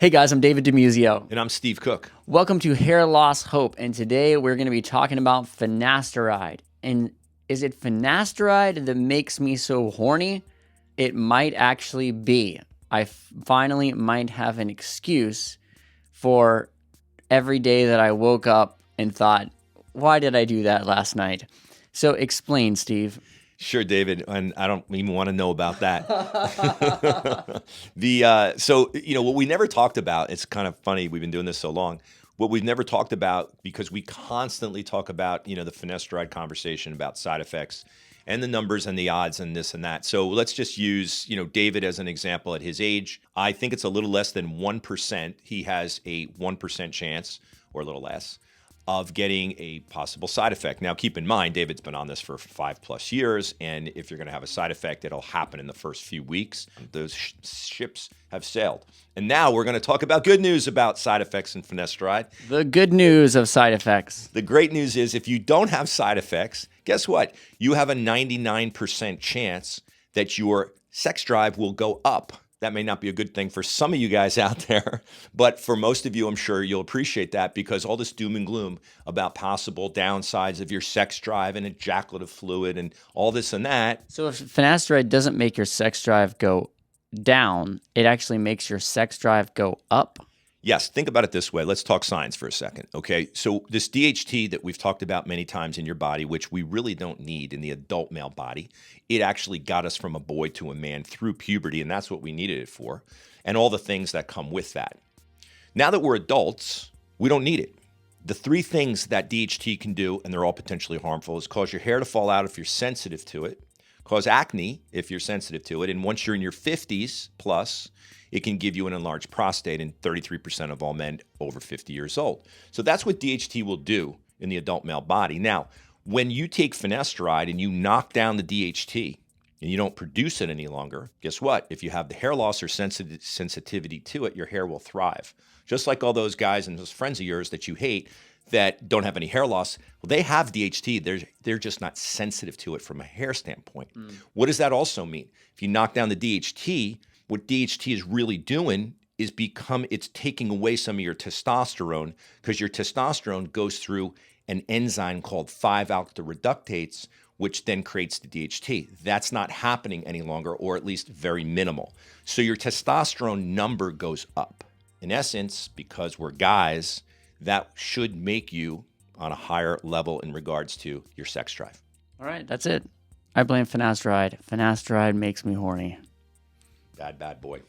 Hey guys, I'm David DiMuzio. And I'm Steve Cook. Welcome to Hair Loss Hope, and today we're going to be talking about finasteride. And is it finasteride that makes me so horny? It might actually be. I finally might have an excuse for every day that I woke up and thought, why did I do that last night? So explain, Steve. Sure, David, and I don't even want to know about that. What we never talked about, it's kind of funny, we've been doing this so long, what we've never talked about, because we constantly talk about, the finasteride conversation about side effects and the numbers and the odds and this and that. So let's just use, David as an example at his age. I think it's a little less than 1%. He has a 1% chance, or a little less, of getting a possible side effect. Now, keep in mind, David's been on this for 5+ years, and if you're going to have a side effect, it'll happen in the first few weeks. Those ships have sailed. And now we're going to talk about good news about side effects in finasteride. The good news of side effects. The great news is if you don't have side effects, guess what? You have a 99% chance that your sex drive will go up. That may not be a good thing for some of you guys out there, but for most of you, I'm sure you'll appreciate that, because all this doom and gloom about possible downsides of your sex drive and ejaculative fluid and all this and that. So if finasteride doesn't make your sex drive go down, it actually makes your sex drive go up? Yes, think about it this way. Let's talk science for a second, okay? So this DHT that we've talked about many times in your body, which we really don't need in the adult male body, it actually got us from a boy to a man through puberty, and that's what we needed it for, and all the things that come with that. Now that we're adults, we don't need it. The three things that DHT can do, and they're all potentially harmful, is cause your hair to fall out if you're sensitive to it, cause acne if you're sensitive to it, and once you're in your 50s plus, it can give you an enlarged prostate in 33% of all men over 50 years old. So that's what DHT will do in the adult male body. Now, when you take finasteride and you knock down the DHT and you don't produce it any longer, guess what? If you have the hair loss or sensitivity to it, your hair will thrive. Just like all those guys and those friends of yours that you hate that don't have any hair loss, well, they have DHT. They're just not sensitive to it from a hair standpoint. What does that also mean? If you knock down the DHT, what DHT is really doing is it's taking away some of your testosterone, because your testosterone goes through an enzyme called 5-alpha-reductase, which then creates the DHT. That's not happening any longer, or at least very minimal. So your testosterone number goes up. In essence, because we're guys, that should make you on a higher level in regards to your sex drive. All right, that's it. I blame finasteride. Finasteride makes me horny. Bad boy.